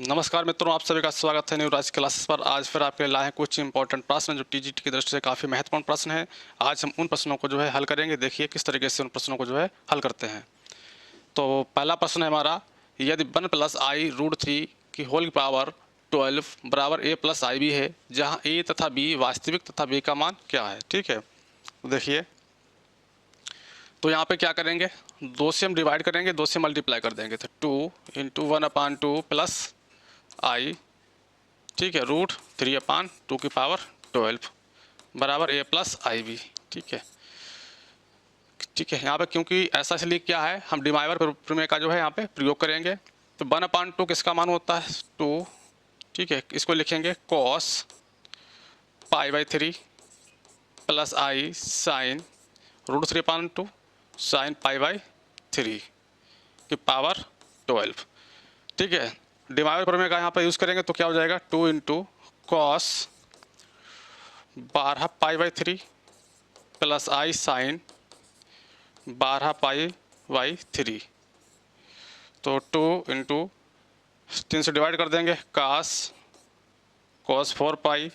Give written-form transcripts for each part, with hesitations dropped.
नमस्कार मित्रों, आप सभी का स्वागत है न्यू राज क्लासेस पर। आज फिर आपके लिए लाए हैं कुछ इंपॉर्टेंट प्रश्न जो टीजीटी की दृष्टि से काफ़ी महत्वपूर्ण प्रश्न है। आज हम उन प्रश्नों को हल करेंगे। देखिए किस तरीके से उन प्रश्नों को हल करते हैं। तो पहला प्रश्न है हमारा, यदि 1+i√3 की होल पावर 12 बराबर a+ib है, जहाँ a तथा b वास्तविक तथा b का मान क्या है। ठीक है, तो देखिए, तो यहाँ पे क्या करेंगे, 2 से हम डिवाइड करेंगे, 2 से मल्टीप्लाई कर देंगे, तो 2 इंटू 1/2 प्लस आई, ठीक है, √3/2 की पावर 12 बराबर a+ib। ठीक है, ठीक है, यहाँ पे क्योंकि ऐसा इसलिए क्या है, हम डिमाइवर प्रमेय का यहाँ पे प्रयोग करेंगे। तो 1/2 किसका मान होता है, 2। ठीक है, इसको लिखेंगे cos π/3 प्लस आई साइन √3/2 साइन π/3 की पावर 12। ठीक है, डिमाइवर प्रमेय का यहाँ पे यूज़ करेंगे तो क्या हो जाएगा, 2 इंटू कॉस 12π/3 प्लस आई साइन 12π/3। तो 2 इंटू 3 से डिवाइड कर देंगे, cos 4π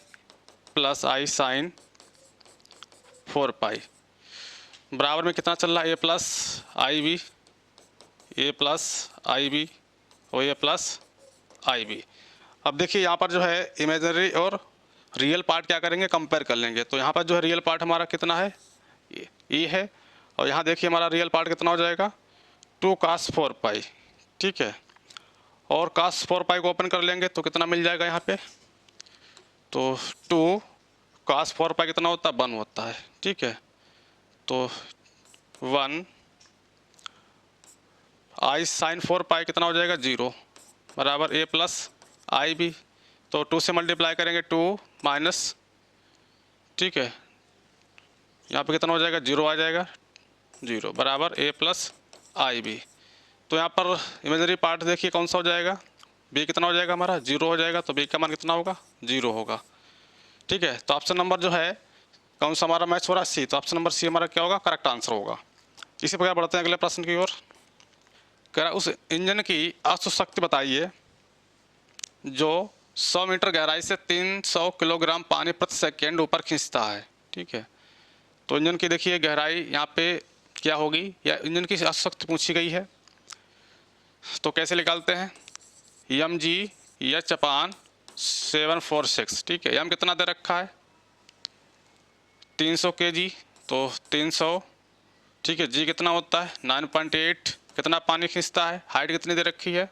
प्लस आई साइन 4π बराबर में कितना चल रहा है, a+ib और a+ib। अब देखिए यहाँ पर इमेजिनरी और रियल पार्ट क्या करेंगे, कंपेयर कर लेंगे। तो यहाँ पर रियल पार्ट हमारा कितना है, ये है, और यहाँ देखिए हमारा रियल पार्ट कितना हो जाएगा, 2 cos 4π। ठीक है, और cos 4π को ओपन कर लेंगे तो कितना मिल जाएगा यहाँ पे, तो 2 cos 4π कितना होता है, 1 होता है। ठीक है, तो 1 आई साइन 4π कितना हो जाएगा, 0 बराबर a+ib। तो 2 से मल्टीप्लाई करेंगे, 2 माइनस, ठीक है, यहाँ पे कितना हो जाएगा, 0 आ जाएगा, 0 बराबर a+ib। तो यहाँ पर इमेजनरी पार्ट देखिए कौन सा हो जाएगा, b कितना हो जाएगा हमारा, 0 हो जाएगा। तो b का मान कितना होगा, 0 होगा। ठीक है, तो ऑप्शन नंबर कौन सा हमारा मैच हो रहा है, सी। तो ऑप्शन नंबर सी हमारा क्या होगा, करेक्ट आंसर होगा। इसी प्रकार बढ़ते हैं अगले प्रश्न की ओर। कह रहा उस इंजन की अश्व शक्ति बताइए जो 100 मीटर गहराई से 300 किलोग्राम पानी प्रति सेकेंड ऊपर खींचता है। ठीक है, तो इंजन की देखिए गहराई यहाँ पे क्या होगी, या इंजन की अश्व शक्ति पूछी गई है। तो कैसे निकालते हैं, mg/746। ठीक है, m कितना दे रखा है, 300 kg, तो 300। ठीक है, g कितना होता है 9.8, कितना पानी खींचता है, हाइट कितनी दे रखी है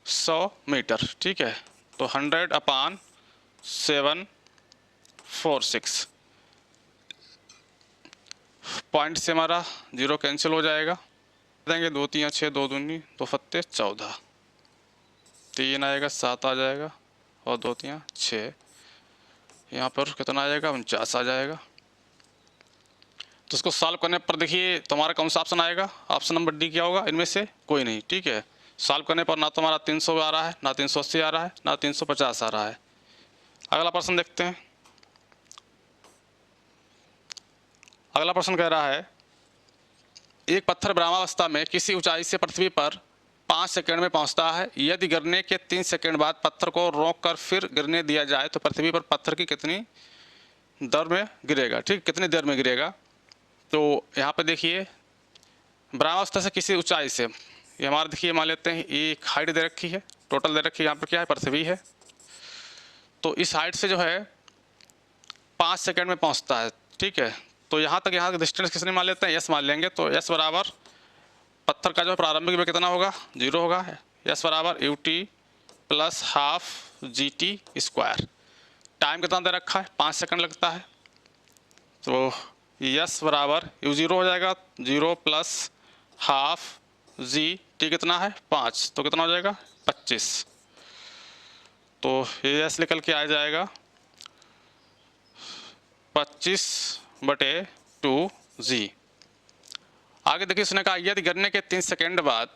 100 मीटर। ठीक है, तो 100/746 पॉइंट से हमारा 0 कैंसिल हो जाएगा, देंगे 2 3 6 2 दूनी 2 फत्ते 14, 3 आएगा 7 आ जाएगा, और 2 3 6, यहाँ पर कितना आ जाएगा, 49 आ जाएगा। तो इसको सॉल्व करने पर देखिए तुम्हारा कौन सा ऑप्शन आएगा, ऑप्शन नंबर डी क्या होगा, इनमें से कोई नहीं। ठीक है, सॉल्व करने पर ना तो हमारा 300 आ रहा है, ना 380 आ रहा है, ना 350 आ रहा है। अगला प्रश्न देखते हैं। अगला प्रश्न कह रहा है, एक पत्थर ब्रह्मावस्था में किसी ऊंचाई से पृथ्वी पर 5 सेकंड में पहुंचता है। यदि गिरने के 3 सेकंड बाद पत्थर को रोककर फिर गिरने दिया जाए तो पृथ्वी पर पत्थर की कितनी दर में गिरेगा। ठीक, कितनी देर में गिरेगा। तो यहाँ पे देखिए ब्रह्मावस्था से किसी ऊंचाई से, ये हमारा देखिए मान लेते हैं एक हाइट दे रखी है, टोटल दे रखी है, यहाँ पर क्या है, पृथ्वी है। तो इस हाइट से 5 सेकंड में पहुँचता है। ठीक है, तो यहाँ तक यहाँ का डिस्टेंस किसने मान लेते हैं, एस मान लेंगे। तो एस बराबर पत्थर का प्रारंभिक वेग कितना होगा, 0 होगा। एस बराबर ut plus half GT²। Time कितना दे रखा है, 5 सेकंड लगता है। तो एस बराबर u0 हो जाएगा, 0 प्लस हाफ GT कितना है 5, तो कितना हो जाएगा 25। तो ये एस निकल के आ जाएगा 25/2g। आगे देखिए उसने कहा यदि गिरने के 3 सेकंड बाद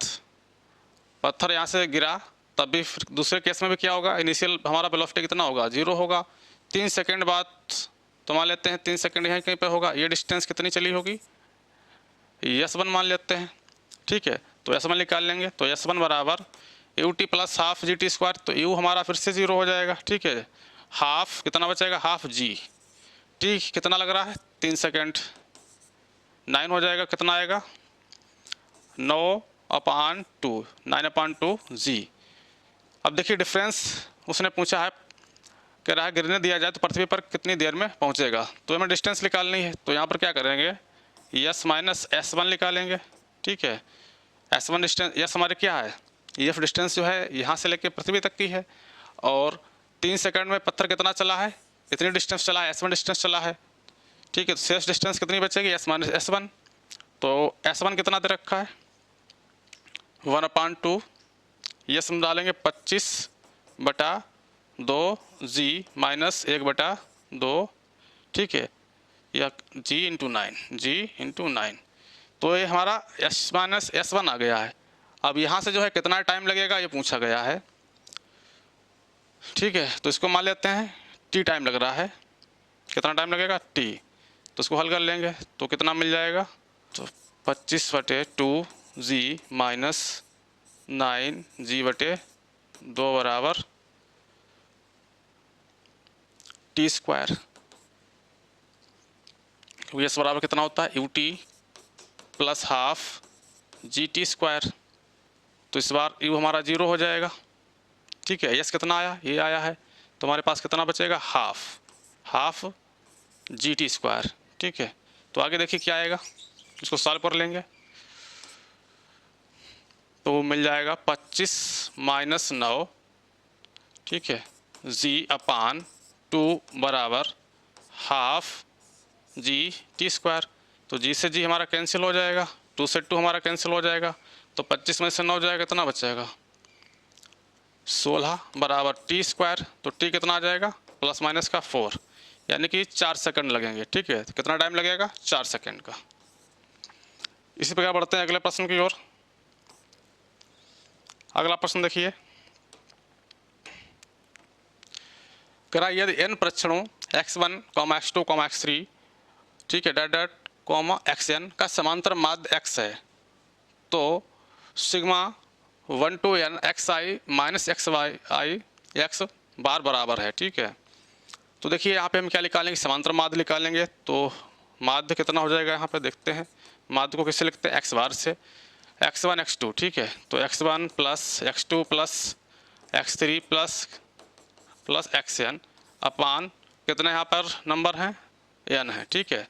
पत्थर यहाँ से गिरा, तब भी फिर दूसरे केस में भी क्या होगा, इनिशियल हमारा वेलोसिटी कितना होगा, 0 होगा। 3 सेकंड बाद तो मान लेते हैं 3 सेकंड यहाँ कहीं पे होगा, ये डिस्टेंस कितनी चली होगी, S1 मान लेते हैं। ठीक है, तो S1 निकाल लेंगे। तो S1 बराबर U T plus half G T square, तो यू हमारा फिर से 0 हो जाएगा, ठीक है। हाफ कितना बचेगा, हाफ जी टी कितना लग रहा है 3 सेकेंड, 9 हो जाएगा, कितना आएगा 9/2, 9/2 जी। अब देखिए डिफरेंस उसने पूछा है, कह रहा है गिरने दिया जाए तो पृथ्वी पर कितनी देर में पहुंचेगा, तो हमें डिस्टेंस निकालनी है। तो यहाँ पर क्या करेंगे, यस माइनस S1 निकालेंगे, ठीक है। S1 डिस्टेंस, यस हमारे क्या है, EF डिस्टेंस जो है यहाँ से लेके पृथ्वी तक की है, और 3 सेकंड में पत्थर कितना चला है, इतनी डिस्टेंस चला है, S1 डिस्टेंस चला है, ठीक है। तो शेष डिस्टेंस कितनी बचेगी, S माइनस S1। तो S1 कितना दे रखा है 1/2, यस हम डालेंगे 25/2 जी माइनस 1/2, ठीक है, या जी इंटू 9, तो ये हमारा S माइनस S1 आ गया है। अब यहाँ से जो है कितना टाइम लगेगा ये पूछा गया है, ठीक है। तो इसको मान लेते हैं T टाइम लग रहा है, कितना टाइम लगेगा T, तो इसको हल कर लेंगे तो कितना मिल जाएगा, तो 25/2 जी माइनस 9g/2 बराबर टी स्क्वायर। यस बराबर कितना होता है, U T plus half G T square, तो इस बार यू हमारा 0 हो जाएगा, ठीक है। यस कितना आया, ये आया है, तो हमारे पास कितना बचेगा, हाफ जी टी स्क्वायर, ठीक है। तो आगे देखिए क्या आएगा, इसको सॉल्व कर लेंगे तो मिल जाएगा 25 माइनस 9, ठीक है, g/2 बराबर हाफ जी टी स्क्वायर। तो जी से जी हमारा कैंसिल हो जाएगा, 2 से 2 हमारा कैंसिल हो जाएगा, तो 25 में से 9 जाएगा, कितना बचेगा 16 बराबर टी स्क्वायर। तो टी कितना आ जाएगा, प्लस माइनस का 4, यानी कि 4 सेकंड लगेंगे, ठीक है। तो कितना टाइम लगेगा, 4 सेकंड का। इसी प्रकार बढ़ते हैं अगले प्रश्न की ओर। अगला प्रश्न देखिए, कह रहा है यदि n परीक्षणों x1, x2, x3, ठीक है, डॉट डॉट xn का समांतर माध्य x है, तो sigma 1 to n xi minus xy x बार बराबर है, ठीक है। तो देखिए यहाँ पे हम क्या निकालेंगे, समांतर माध्य निकालेंगे, तो माध्य कितना हो जाएगा, यहाँ पे देखते हैं माध्य को किससे लिखते हैं, x बार से, x1 x2, ठीक है। तो x1 plus x2 plus x3 plus xn अपान कितने यहाँ पर नंबर हैं, n है, ठीक है।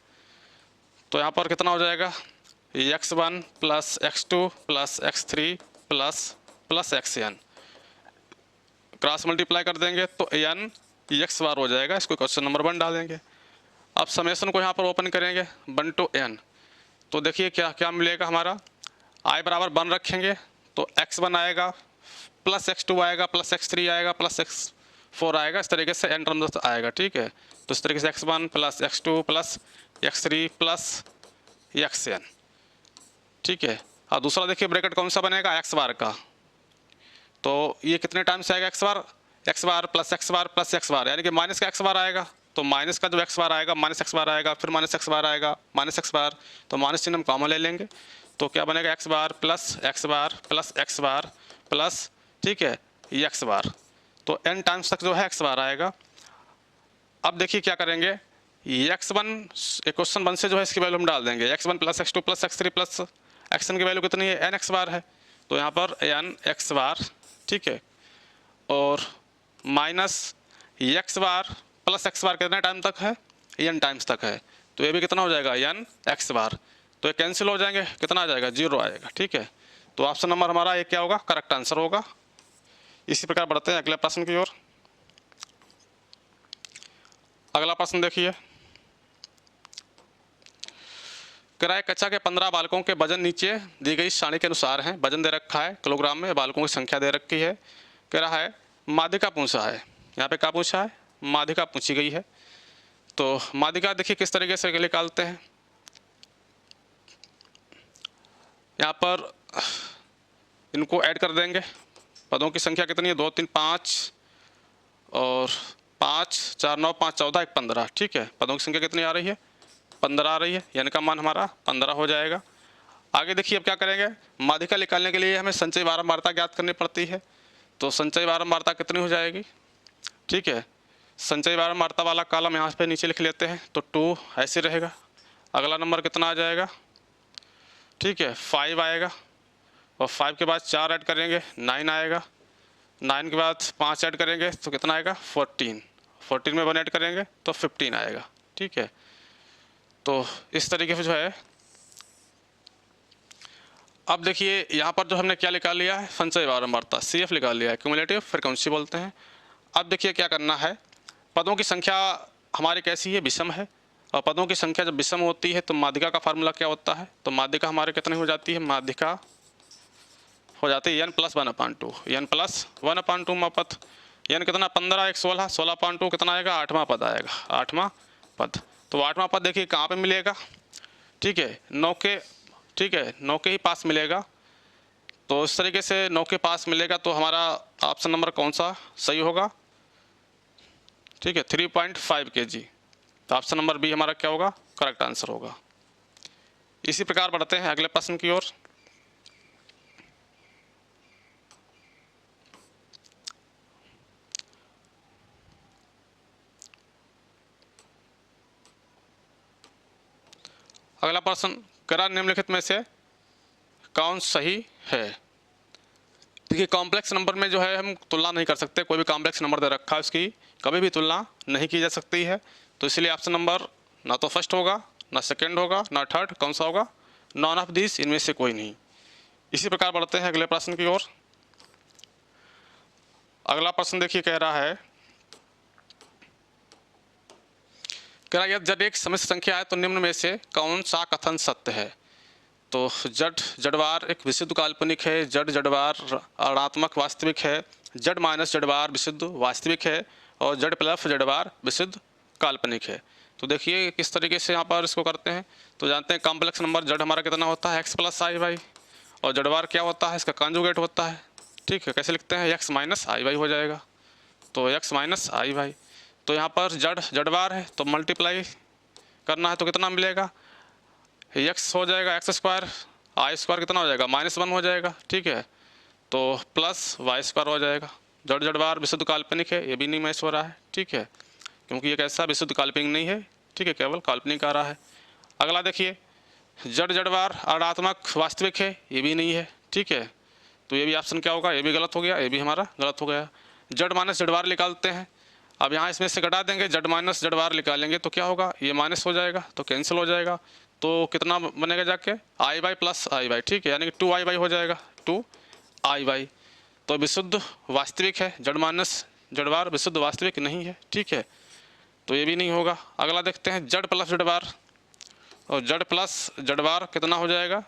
तो यहाँ पर कितना हो जाएगा, x1 plus x2 plus x3 plus xn, cross multiply कर देंगे तो n x बार हो जाएगा, इसको क्वेश्चन नंबर 1 डालेंगे। अब समेशन को यहाँ पर ओपन करेंगे 1 to n, तो देखिए क्या क्या मिलेगा, हमारा i बराबर 1 रखेंगे तो x1 आएगा प्लस x2 आएगा प्लस x3 आएगा प्लस x4 आएगा, इस तरीके से n टर्म्स आएगा, ठीक है। तो इस तरीके से x1 plus x2 plus x3 plus xn, ठीक है। और दूसरा देखिए ब्रैकेट कौन सा बनेगा, x बार का, तो ये कितने टाइम से आएगा, x बार प्लस x बार प्लस x बार, यानी कि माइनस का x बार आएगा, तो माइनस का जो x बार आएगा माइनस x बार आएगा, फिर माइनस x बार आएगा माइनस x बार, तो माइनस चिन्ह हम कॉमन ले लेंगे, तो क्या बनेगा x बार प्लस x बार प्लस x बार प्लस, ठीक है, x बार, तो n टाइम्स तक जो है x बार आएगा। अब देखिए क्या करेंगे, x1 क्वेश्चन 1 से जो है इसकी वैल्यू हम डाल देंगे, x1 plus x2 plus x3 plus xn की वैल्यू कितनी है, n x बार है, तो यहाँ पर n x बार, ठीक है, और माइनस x बार प्लस x बार कितने टाइम तक है, n टाइम्स तक है, तो ये भी कितना हो जाएगा n x बार, तो ये कैंसिल हो जाएंगे, कितना आ जाएगा 0 आएगा, ठीक है। तो ऑप्शन नंबर हमारा ये क्या होगा, करेक्ट आंसर होगा। इसी प्रकार बढ़ते हैं अगले प्रश्न की ओर। अगला प्रश्न देखिए, किराए कक्षा के 15 बालकों के वजन नीचे दी गई सारणी के अनुसार हैं, वजन दे रखा है किलोग्राम में, बालकों की संख्या दे रखी है, कह रहा है माध्यिका पूछा है, यहाँ पे क्या पूछा है, माध्यिका पूछी गई है। तो माध्यिका देखिए किस तरीके से निकालते हैं, यहाँ पर इनको ऐड कर देंगे, पदों की संख्या कितनी है, 2 3 5 और 5 4 9 5 14 1 15, ठीक है। पदों की संख्या कितनी आ रही है, 15 आ रही है, यानी का मान हमारा 15 हो जाएगा। आगे देखिए अब क्या करेंगे, माध्यिका निकालने के लिए हमें संचयी बारंबारता ज्ञात करनी पड़ती है, तो संचयी बारंबारता कितनी हो जाएगी, ठीक है। संचयी बारंबारता वाला कॉलम यहाँ पे नीचे लिख लेते हैं, तो 2 ऐसे रहेगा। अगला नंबर कितना आ जाएगा, ठीक है, 5 आएगा, और 5 के बाद 4 ऐड करेंगे 9 आएगा, 9 के बाद 5 ऐड करेंगे तो कितना आएगा 14, 14 में 1 ऐड करेंगे तो 15 आएगा, ठीक है। तो इस तरीके से जो है, अब देखिए यहाँ पर जो हमने क्या निकाल लिया है, संचयी बारंबारता CF निकाल लिया है, क्यूमुलेटिव फ्रीक्वेंसी बोलते हैं। अब देखिए क्या करना है, पदों की संख्या हमारी कैसी है, विषम है, और पदों की संख्या जब विषम होती है तो माध्यिका का फार्मूला क्या होता है, तो माध्यिका हमारे कितनी हो जाती है, माध्यिका हो जाती है n+1/2, n+1/2 मा पद, n कितना 15 1 16, 16/2 कितना आएगा 8वां पद आएगा, 8वां पद। तो 8वां पद देखिए कहाँ पे मिलेगा, ठीक है, 9 के, ठीक है, 9 के ही पास मिलेगा। तो इस तरीके से 9 के पास मिलेगा, तो हमारा ऑप्शन नंबर कौन सा सही होगा, ठीक है, 3.5 kg। तो ऑप्शन नंबर बी हमारा क्या होगा, करेक्ट आंसर होगा। इसी प्रकार बढ़ते हैं अगले प्रश्न की ओर। अगला प्रश्न, करा निम्नलिखित में से कौन सही है। देखिए कॉम्प्लेक्स नंबर में जो है हम तुलना नहीं कर सकते, कोई भी कॉम्प्लेक्स नंबर दे रखा है उसकी कभी भी तुलना नहीं की जा सकती है। तो इसलिए ऑप्शन नंबर ना तो फर्स्ट होगा, ना सेकंड होगा, ना थर्ड, कौन सा होगा, नॉन ऑफ दिस, इनमें से कोई नहीं। इसी प्रकार बढ़ते हैं अगले प्रश्न की ओर। अगला प्रश्न देखिए कह रहा है, कह रहा है यदि जड़ एक समिश्र संख्या है तो निम्न में से कौन सा कथन सत्य है। तो जड़ जड़वार एक विशुद्ध काल्पनिक है, जड़ जड़वार ऋणात्मक वास्तविक है, जड़ माइनस जड़वार विशुद्ध वास्तविक है, और जड़ प्लस जड़वार विशुद्ध काल्पनिक है। तो देखिए किस तरीके से यहाँ पर इसको करते हैं। तो जानते हैं कॉम्प्लेक्स नंबर जड़ हमारा कितना होता है, x+i/, और जड़वार क्या होता है, इसका कॉन्जुगेट होता है, ठीक है। कैसे लिखते हैं, x-i/, हो जाएगा, तो x-i/। तो यहाँ पर जड़ जड़वार है तो मल्टीप्लाई करना है तो कितना मिलेगा, x हो जाएगा x², i² कितना हो जाएगा -1 हो जाएगा, ठीक है। तो प्लस y² हो जाएगा। जड़ जड़वार विशुद्ध काल्पनिक है, ये भी नहीं मैच हो रहा है, ठीक है, क्योंकि ये कैसा विशुद्ध काल्पनिक नहीं है, ठीक है, केवल काल्पनिक आ रहा है। अगला देखिए, जड़ जड़वार ऋणात्मक वास्तविक है, ये भी नहीं है, ठीक है। तो ये भी ऑप्शन क्या होगा, ये भी गलत हो गया, ये भी हमारा गलत हो गया। जड़ माइनस जड़वार निकालते हैं, अब यहाँ इसमें से घटा देंगे, जड़ माइनस जड़वार निकालेंगे तो क्या होगा, ये माइनस हो जाएगा तो कैंसिल हो जाएगा। तो कितना बनेगा जाके, i/, प्लस i/, ठीक है, यानी कि 2i/, हो जाएगा, 2i/। तो विशुद्ध वास्तविक है, जड़ माइनस जड़वार विशुद्ध वास्तविक नहीं है, ठीक है, तो ये भी नहीं होगा। अगला देखते हैं, जड़ प्लस जड़वार, और जड़ प्लस जड़वार कितना हो जाएगा,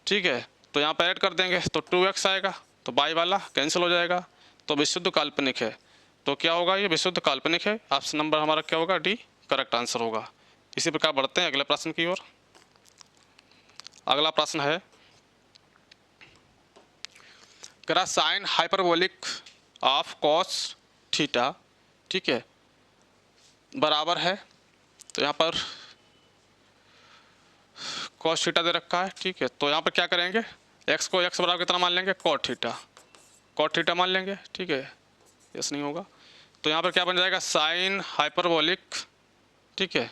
ठीक है, तो यहाँ पर ऐड कर देंगे तो 2x आएगा, तो बाई वाला कैंसिल हो जाएगा। तो विशुद्ध काल्पनिक है, तो क्या होगा, ये विशुद्ध काल्पनिक है। ऑप्शन नंबर हमारा क्या होगा, डी करेक्ट आंसर होगा। इसी प्रकार बढ़ते हैं अगले प्रश्न की ओर। अगला प्रश्न है, करा sine hyperbolic of cos theta, ठीक है, बराबर है, तो यहाँ पर कॉस थीटा दे रखा है, ठीक है। तो यहाँ पर क्या करेंगे, x को x बराबर कितना मान लेंगे, कॉट थीटा मान लेंगे, ठीक है, यस नहीं होगा। तो यहाँ पर क्या बन जाएगा, साइन हाइपरबोलिक, ठीक है,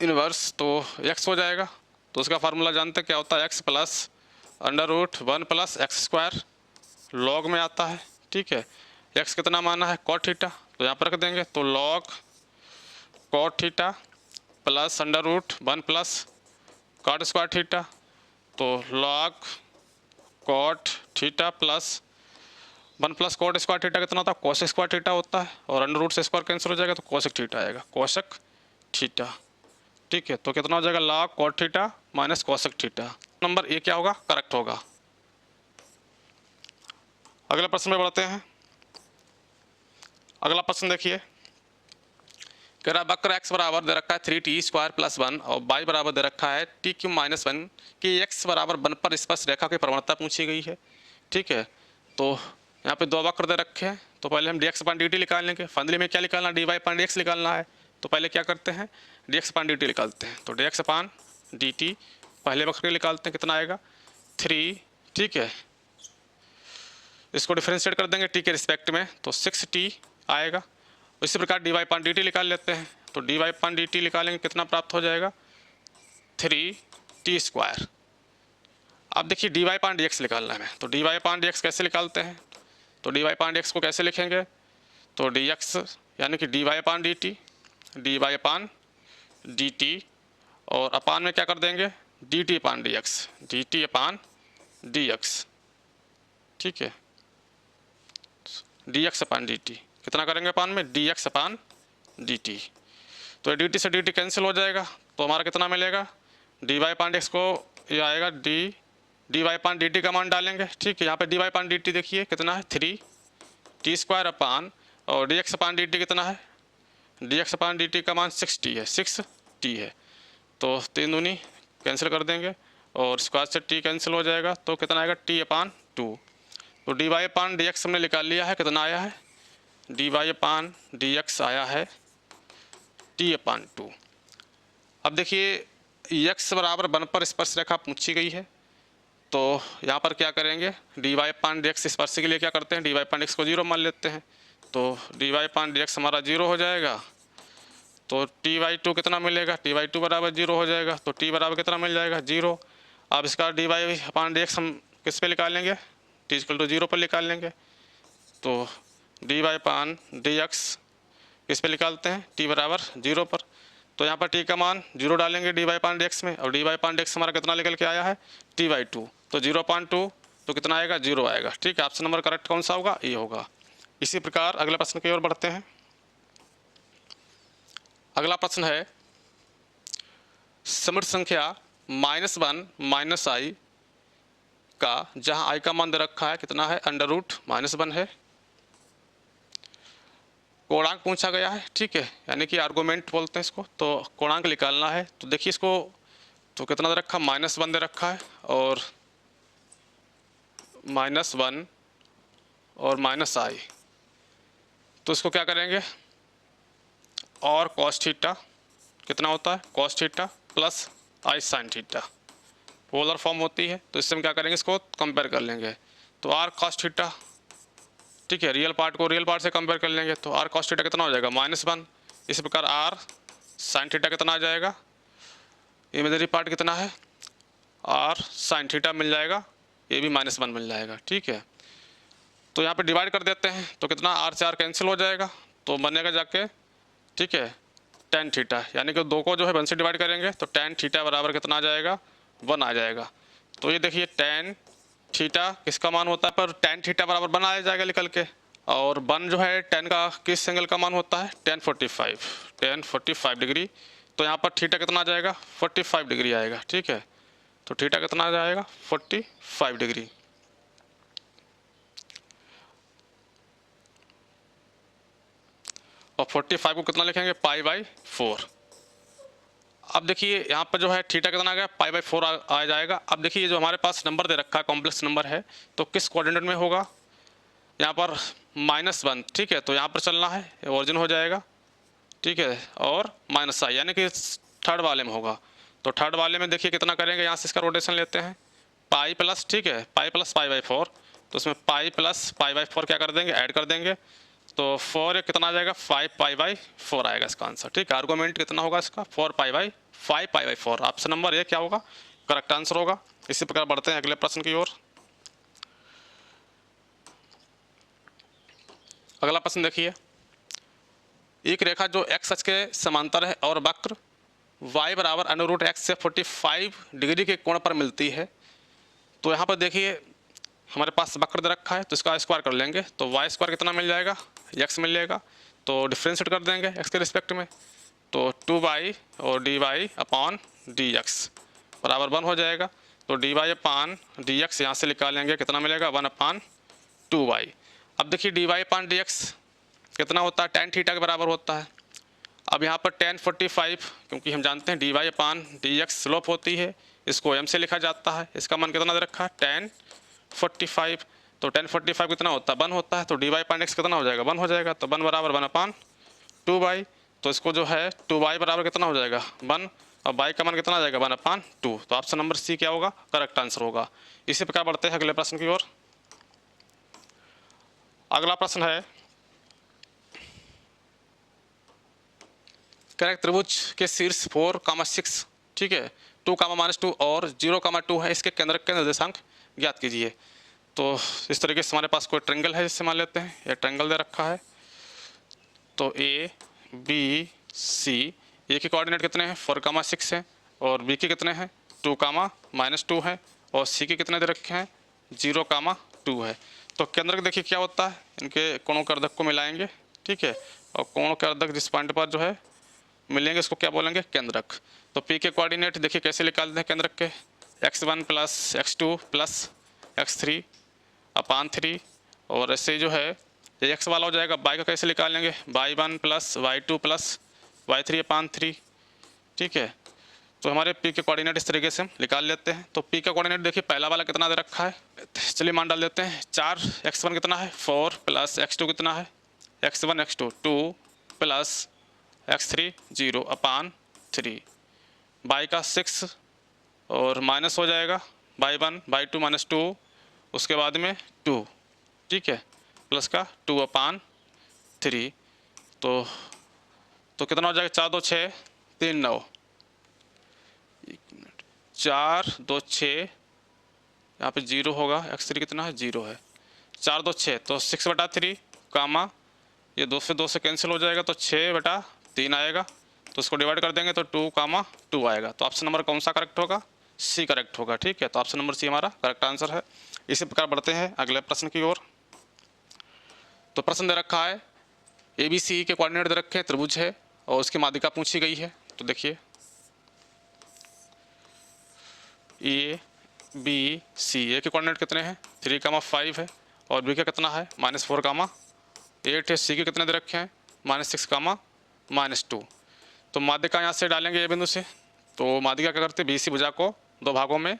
इनवर्स, तो x हो जाएगा। तो उसका फार्मूला जानते हैं क्या होता है, x plus √1 plus x² log में आता है, ठीक है। x कितना माना है, कॉट थीटा, तो यहाँ पर रख देंगे, तो log cot theta plus √1 plus cot² theta, तो log cot theta plus 1 plus cot² theta कितना होता है, cos² थीटा होता है, और √ से स्क्वायर कैंसिल हो जाएगा तो cosec थीटा आएगा, cosec थीटा, ठीक है। तो कितना हो जाएगा, log cot theta minus cosec theta. Number A क्या होगा, करेक्ट होगा। अगले प्रश्न में बढ़ते हैं। अगला प्रश्न देखिए, कह रहा वक्र x बराबर दे रखा है 3t² + 1 और y बराबर दे रखा है t³ - 1 कि x बराबर 1 पर स्पर्श रेखा की प्रवणता पूछी गई है, ठीक है। तो यहाँ पे दो वक्र दे रखे हैं, तो पहले हम dx/dt निकाल लेंगे। फाइनली में क्या निकालना, dy/dx निकालना है। तो पहले क्या करते हैं, dx/dt निकालते हैं। तो dx/dt पहले वक्र के निकालते हैं, कितना आएगा 3, ठीक है, इसको डिफरेंशिएट कर देंगे टी के रिस्पेक्ट में, तो 6t आएगा। इसी प्रकार डी वाई पान डी टी निकाल लेते हैं, तो डी वाई पान डी टी निकालेंगे, कितना प्राप्त हो जाएगा, 3t²। अब देखिए डी वाई पान डी एक्स निकालना है, तो डी वाई पान डी एक्स कैसे निकालते हैं, तो डी वाई पान डी एक्स को कैसे लिखेंगे, तो डी एक्स यानी कि डी वाई पान डी टी, डी वाई पान डी टी, और अपान में क्या कर देंगे, D T upon D x, D T upon D x, ठीक है, डी एक्स अपान डी टी, कितना करेंगे अपान में, डी एक्स अपान डी टी। तो डी टी से डी टी कैंसिल हो जाएगा, तो हमारा कितना मिलेगा, डी वाई पान डी एक्स को ये आएगा डी वाई पान डी टी का मान डालेंगे, ठीक है। यहाँ पे डी वाई पान डी टी देखिए कितना है, 3t² अपान, और डी एक्स अपान डी टी कितना है, डी एक्स अपान डी टी का मान 6t है, 6t है, तो 3 दूनी कैंसिल कर देंगे और स्क्वायर से t कैंसिल हो जाएगा, तो कितना आएगा, t अपान 2। तो डी वाई अपान डी एक्स हमने निकाल लिया है, कितना आया है, डी वाई अपान डी एक्स आया है t अपान 2। अब देखिए x बराबर 1 पर स्पर्श रेखा पूछी गई है, तो यहाँ पर क्या करेंगे, डी वाई पान डी एक्स स्पर्श के लिए क्या करते हैं, डी वाई पान डी एक्स को 0 मान लेते हैं, तो डी वाई पान डी एक्स हमारा 0 हो जाएगा, तो टी वाई 2 कितना मिलेगा, टी वाई 2 बराबर 0 हो जाएगा, तो टी बराबर कितना मिल जाएगा, 0। अब इसका डी वाई पान डी एक्स हम किस पे निकालेंगे, टी इक्वल टू 0 पर निकाल लेंगे, तो डी वाई पान डी एक्स किस पे निकालते हैं, टी बराबर 0 पर, तो यहाँ पर टी का मान 0 डालेंगे डी वाई पान डी एक्स में, और डी वाई पान डी एक्स हमारा कितना निकल के आया है, टी वाई 2, तो 0.2, तो कितना आएगा, 0 आएगा, ठीक है। ऑप्शन नंबर करेक्ट कौन सा होगा, ये होगा। इसी प्रकार अगले प्रश्न की ओर बढ़ते हैं। अगला प्रश्न है, समीकरण संख्या -1 -i का जहां i का मान दे रखा है कितना है, √-1 है, कोणांक पूछा गया है, ठीक है, यानी कि आर्गुमेंट बोलते हैं इसको, तो कोणांक निकालना है। तो देखिए इसको, तो कितना दे रखा, -1 दे रखा है, और -1 और -i, तो इसको क्या करेंगे, और cos थीटा कितना होता है, cos theta plus i sin theta, polar form होती है, तो इससे हम क्या करेंगे, इसको कंपेयर कर लेंगे, तो r cos थीटा, ठीक है, रियल पार्ट को रियल पार्ट से कंपेयर कर लेंगे, तो r cos थीटा कितना हो जाएगा, -1। इसी प्रकार r sin थीटा कितना आ जाएगा, इमेजनरी पार्ट कितना है, r sin थीटा मिल जाएगा, ये भी -1 मिल जाएगा, ठीक है। तो यहाँ पे डिवाइड कर देते हैं, तो कितना, r से r कैंसिल हो जाएगा, तो बनेगा जाके, ठीक है, tan थीटा, यानी कि 2 को जो है 1 से डिवाइड करेंगे, तो tan थीटा बराबर कितना आ जाएगा, 1 आ जाएगा। तो ये देखिए tan थीटा किसका मान होता है, पर tan थीटा बराबर 1 आ जाएगा निकल के, और 1 जो है tan का किस एंगल का मान होता है, tan 45 डिग्री, तो यहाँ पर थीटा कितना आ जाएगा, 45 डिग्री आएगा, ठीक है, तो थीटा कितना आ जाएगा, 45 डिग्री। और 45 को कितना लिखेंगे, π/4। अब देखिए यहाँ पर जो है थीटा कितना आ गया, π/4 आ जाएगा। अब देखिए जो हमारे पास नंबर दे रखा है, कॉम्प्लेक्स नंबर है, तो किस कोऑर्डिनेट में होगा, यहाँ पर -1, ठीक है, तो यहाँ पर चलना है, ओरिजिन हो जाएगा, ठीक है, और -i यानी कि थर्ड वाले में होगा, तो थर्ड वाले में देखिए कितना करेंगे, यहाँ से इसका रोटेशन लेते हैं, पाई प्लस, ठीक है, पाई प्लस π/4, तो उसमें पाई प्लस π/4 क्या कर देंगे, ऐड कर देंगे, तो 4 कितना आ जाएगा, 5π/4 आएगा इसका आंसर, ठीक है। आर्गुमेंट कितना होगा इसका, 5π/4। ऑप्शन नंबर ए क्या होगा, करेक्ट आंसर होगा। इसी प्रकार बढ़ते हैं अगले प्रश्न की ओर। अगला प्रश्न देखिए, एक रेखा जो x अक्ष के समांतर है और वक्र y बराबर √x से 45 डिग्री के कोण पर मिलती है, तो यहाँ पर देखिए हमारे पास वक्र दे रखा है, तो इसका स्क्वायर कर लेंगे, तो वाई स्क्वायर कितना मिल जाएगा, x मिल जाएगा, तो डिफ्रेंशिएट कर देंगे x के रिस्पेक्ट में, तो 2y और dy अपान dx बराबर 1 हो जाएगा, तो dy अपान dx यहाँ से निकालेंगे, कितना मिलेगा, 1/2y। अब देखिए dy अपान dx कितना होता है, tan थीटा के बराबर होता है। अब यहाँ पर tan 45, क्योंकि हम जानते हैं dy अपान dx स्लोप होती है, इसको m से लिखा जाता है, इसका मान कितना दे रखा है, tan 45, तो tan 45 कितना होता है, 1 होता है, तो dy अपान x कितना हो जाएगा, 1 हो जाएगा, तो 1 बराबर 1/2y, तो इसको जो है 2y बराबर कितना हो जाएगा, 1, और y का मान कितना आ जाएगा, 1/2, तो ऑप्शन नंबर सी क्या होगा, करेक्ट आंसर होगा। इसी प्रकार बढ़ते हैं अगले प्रश्न की ओर। अगला प्रश्न है, करेक्ट त्रिभुज के शीर्ष 4,6, ठीक है, 2,-2 और 0,2 है, इसके केंद्रक के निर्देशांक ज्ञात कीजिए। तो इस तरीके से हमारे पास कोई ट्रायंगल है, जिससे मान लेते हैं ये ट्रायंगल दे रखा है। तो ए बी सी, ए के कोऑर्डिनेट कितने हैं 4,6 हैं, और बी के कितने हैं 2,-2 है, और सी के कितने दे रखे हैं 0,2 है। तो केंद्रक देखिए क्या होता है, इनके कोणों के अर्धक को मिलाएंगे, ठीक है, और कोणों के अर्धक जिस पॉइंट पर जो है मिलेंगे उसको क्या बोलेंगे केंद्रक। तो पी के कोऑर्डिनेट देखिए कैसे निकालते हैं केंद्रक के, x1 plus x2 plus x3 अपान 3, और ऐसे जो है ये x वाला हो जाएगा, y का कैसे निकालेंगे y1 plus y2 plus y3 अपान 3, ठीक है। तो हमारे p के कोऑर्डिनेट इस तरीके से हम निकाल लेते हैं। तो p का कोऑर्डिनेट देखिए पहला वाला कितना दे रखा है, चलिए मान डाल देते हैं 4, x1 कितना है 4 प्लस x2 कितना है x1 x2 2 प्लस x3 0 अपान 3, y का 6 और माइनस हो जाएगा y1 y2 माइनस 2, उसके बाद में 2, ठीक है, प्लस का 2 अपान 3। तो कितना हो जाएगा 4 2 6 3 9, 4 2 6, यहाँ पे 0 होगा, x3 कितना है 0 है, 4 2 6, तो 6/3 कामा ये 2 से 2 से कैंसिल हो जाएगा, तो 6/3 आएगा, तो इसको डिवाइड कर देंगे तो 2,2 आएगा। तो ऑप्शन नंबर कौन सा करेक्ट होगा, सी करेक्ट होगा, ठीक है। तो ऑप्शन नंबर सी हमारा करेक्ट आंसर है। इसी प्रकार बढ़ते हैं अगले प्रश्न की ओर। तो प्रश्न दे रखा है ए बी सी के कोऑर्डिनेट दे रखे हैं, त्रिभुज है और उसकी माध्यिका पूछी गई है। तो देखिए ए बी सी, ए के कोऑर्डिनेट कितने हैं 3,5 है, और बी का कितना है -4,8 है, सी के कितने दे रखे हैं -6,-2। तो माध्यिका यहाँ से डालेंगे ए बिंदु से, तो माध्यिका क्या करते हैं बी सी भुजा को 2 भागों में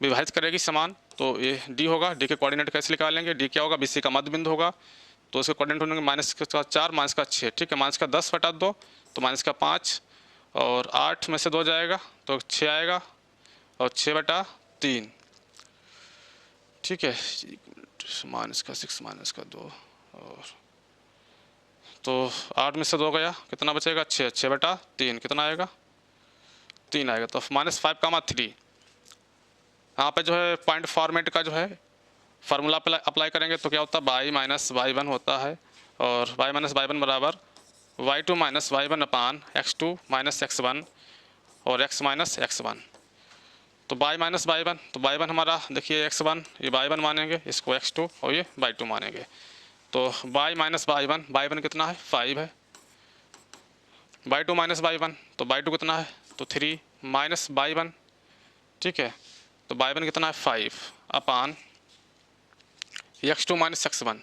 विभाजित करेगी समान, तो ये डी होगा, डी के कोऑर्डिनेट कैसे निकालेंगे, डी क्या होगा बी सी का मध्य बिंदु होगा, तो उसके कोऑर्डिनेट होंगे -4 -6, ठीक है, -10/2 तो -5, और 8 में से 2 जाएगा तो 6 आएगा, और 6/3, ठीक है, -6 और तो 8 में से 2 गया, कितना बचेगा 6, 6/3 कितना आएगा 3 आएगा, तो -5,3। यहाँ पे जो है पॉइंट फॉर्मेट का जो है फार्मूला अप्लाई करेंगे तो क्या होता है y माइनस y1 होता है, और y माइनस y1 बराबर y2 माइनस y1 अपान x2 माइनस x1 और x माइनस x1। तो y माइनस y1, तो y1 हमारा देखिए x1, ये y1 मानेंगे, इसको x2 और ये y2 मानेंगे। तो y माइनस y1 कितना है 5 है, y2 माइनस y1 तो y2 कितना है तो 3 माइनस y1, ठीक है, तो y1 कितना है 5 अपान x2 minus x1,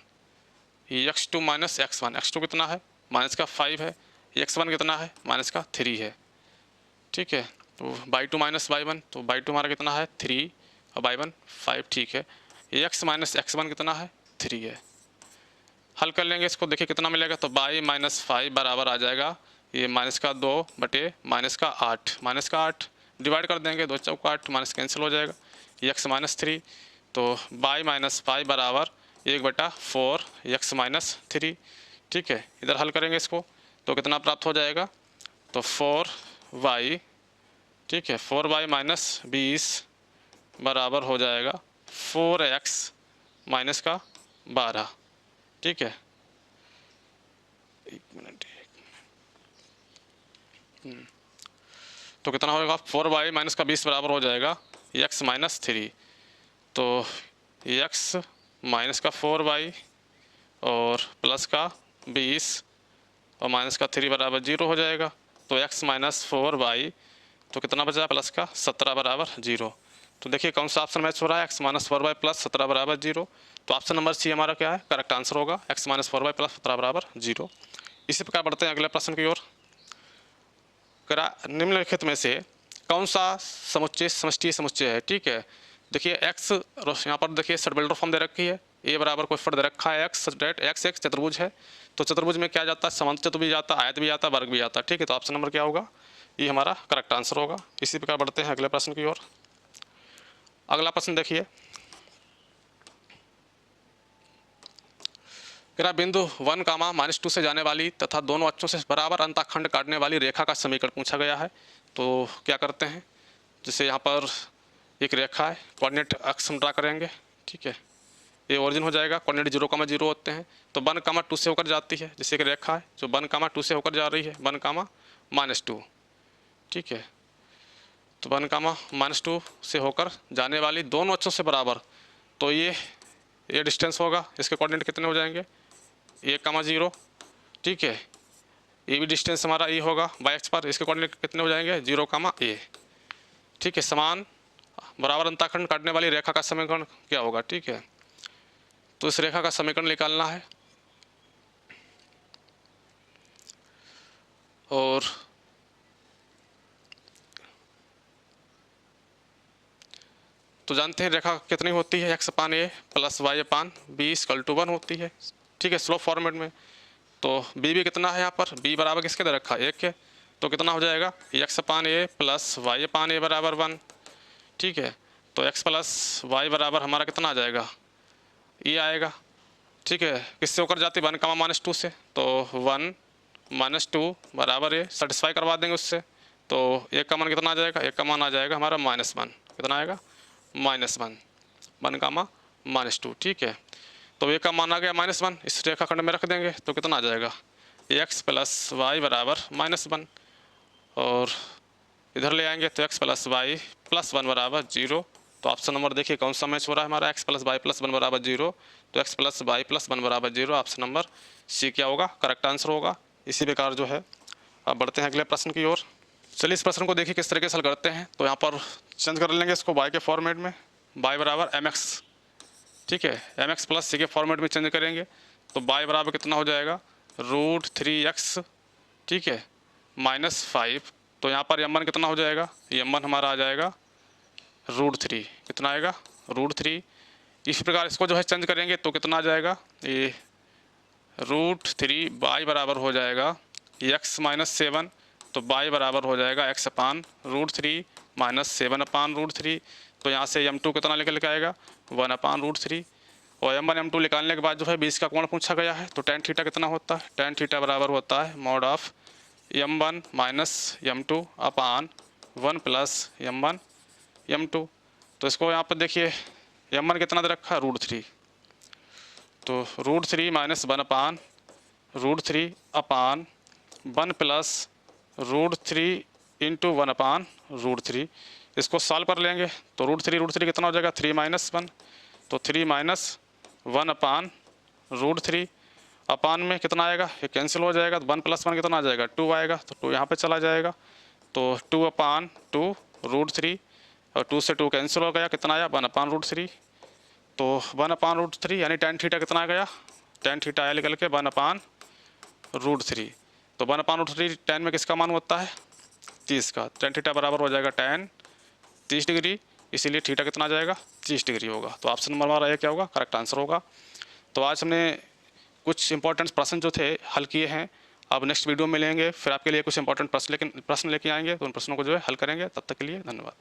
x2 minus x1, x2 कितना है माइनस का 5 है, x1 कितना है माइनस का 3 है, ठीक है। तो y2 माइनस y1, तो y2 हमारा कितना है 3 और y1 5, ठीक है, x माइनस x1 कितना है 3 है। हल कर लेंगे इसको, देखिए कितना मिलेगा, तो y माइनस 5 बराबर आ जाएगा ये -2 बटे -8 डिवाइड कर देंगे, 2 चौका 8 माइनस कैंसिल हो जाएगा, x माइनस 3, तो y माइनस 5 बराबर 1/4 x माइनस 3, ठीक है। इधर हल करेंगे इसको तो कितना प्राप्त हो जाएगा, तो 4y, ठीक है, 4y माइनस 20 बराबर हो जाएगा 4x माइनस का 12, ठीक है। एक मिनट, तो कितना होगा 4y माइनस का 20 बराबर हो जाएगा x माइनस 3, तो x माइनस का 4y और प्लस का 20 और माइनस का 3 बराबर 0 हो जाएगा, तो x माइनस 4y तो कितना बचा प्लस का 17 बराबर 0। तो देखिए कौन सा ऑप्शन मैच हो रहा है, x माइनस 4y प्लस 17 बराबर 0। तो ऑप्शन नंबर सी हमारा क्या है करेक्ट आंसर होगा, x माइनस 4y प्लस 17 बराबर 0। इसी प्रकार बढ़ते हैं अगले प्रश्न की ओर। निम्नलिखित में से कौन सा समुच्चय समष्टि समुच्चय है, ठीक है। देखिए x यहाँ पर देखिए सर्बिल्डर फॉर्म दे रखी है, a बराबर कोई फट दे रखा है x एक चतुर्भुज है, तो चतुर्भुज में क्या जाता है समांतर चतुर्भुज जाता है, आयत भी जाता है, वर्ग भी जाता है, ठीक है। तो ऑप्शन नंबर क्या होगा, ये हमारा करेक्ट आंसर होगा। इसी प्रकार बढ़ते हैं अगले प्रश्न की ओर। अगला प्रश्न देखिए, मेरा बिंदु 1, -2 से जाने वाली तथा दोनों अक्षों से बराबर अंतःखंड काटने वाली रेखा का समीकरण पूछा गया है। तो क्या करते हैं, जैसे यहाँ पर एक रेखा है, कोऑर्डिनेट अक्ष हम ड्रा करेंगे, ठीक है। ये ओरिजिन हो जाएगा, कोऑर्डिनेट 0, 0 होते हैं, तो 1, 2 से होकर जाती है। जैसे एक रेखा है जो 1, 2 से होकर जा रही है, 1, -2, ठीक है। तो 1, -2 से होकर जाने वाली दोनों अक्षों से बराबर, तो ये डिस्टेंस होगा, इसके कोऑर्डिनेट कितने हो जाएंगे, 1, 0, ठीक है। ये भी डिस्टेंस हमारा ये होगा बाई एक्स पर, इसके कोऑर्डिनेट कितने हो जाएंगे, 0, a, ठीक है। समान बराबर अंतःखंड काटने वाली रेखा का समीकरण क्या होगा, ठीक है। तो इस रेखा का समीकरण निकालना है, और तो जानते हैं रेखा कितनी होती है, x/a + y/b = 1 होती है, ठीक है, स्लोप फॉर्मेट में। तो b भी कितना है यहाँ पर, b बराबर किसके दे रखा है, 1 के, तो कितना हो जाएगा, x/a + y/a बराबर 1, ठीक है। तो x + y बराबर हमारा कितना आ जाएगा, ये आएगा, ठीक है। किससे होकर जाती है, 1, -2 से, तो 1, -2 बराबर ये सेटिस्फाई करवा देंगे उससे। तो 1 का मान कितना आ जाएगा, 1 का मान आ जाएगा हमारा -1, कितना आएगा, -1, 1, -2, ठीक है। तो 1 का मान आ गया -1, इस रेखाखंड में रख देंगे तो कितना आ जाएगा, x + y बराबर -1, और इधर ले आएंगे तो x + y + 1 बराबर 0। तो ऑप्शन नंबर देखिए कौन सा मैच हो रहा है हमारा, x + y + 1 बराबर 0, तो x + y + 1 बराबर 0, ऑप्शन नंबर सी क्या होगा, करेक्ट आंसर होगा। इसी प्रकार जो है अब बढ़ते हैं अगले प्रश्न की ओर। चलिए इस प्रश्न को देखिए किस तरीके से हल करते हैं। तो यहाँ पर चेंज कर लेंगे इसको y के फॉर्मेट में, y बराबर mx, ठीक है, mx + c के फॉर्मेट में चेंज करेंगे, तो y बराबर कितना हो जाएगा, √3x, ठीक है, -5। तो यहाँ पर m1 कितना हो जाएगा, m1 हमारा आ जाएगा √3, कितना आएगा, √3। इस प्रकार इसको जो है चेंज करेंगे तो कितना आ जाएगा, ये √3, y बराबर हो जाएगा x - 7, तो y बराबर हो जाएगा x/√3 - 7/√3। तो यहाँ से m2 कितना निकल के आएगा, 1/√3, और m1 m2 निकालने के बाद जो है 20 का कोण पूछा गया है, तो tan थीटा कितना होता है, tan थीटा बराबर होता है mod of m1 - m2 upon 1 + m1 m2। तो इसको यहाँ पर देखिए m1 कितना दे रखा है, √3, तो √3 - 1/√3 अपान 1 + √3 × 1/√3। इसको सॉल्व कर लेंगे तो √3 कितना हो जाएगा, 3 - 1, तो 3 - 1/√3 अपान में कितना आएगा, ये कैंसिल हो जाएगा, तो 1 + 1 कितना आ जाएगा, 2 आएगा, तो 2 यहाँ पे चला जाएगा, तो 2/2 √3, और 2 से 2 कैंसिल हो गया, कितना आया, 1/√3। तो 1/√3 यानी tan थीटा कितना आ गया, tan थीटा आया निकल के 1/√3। तो 1/√3 tan में किसका मान होता है, 30 का, tan थीटा बराबर हो जाएगा tan 30 डिग्री, इसीलिए थीटा कितना आ जाएगा, 30 डिग्री होगा। तो ऑप्शन नंबर हमारा ये क्या होगा, करेक्ट आंसर होगा। तो आज हमने कुछ इंपॉर्टेंट प्रश्न जो थे हल किए हैं। अब नेक्स्ट वीडियो में मिलेंगे, फिर आपके लिए कुछ इंपॉर्टेंट प्रश्न लेके आएंगे, तो उन प्रश्नों को जो है हल करेंगे। तब तक के लिए धन्यवाद।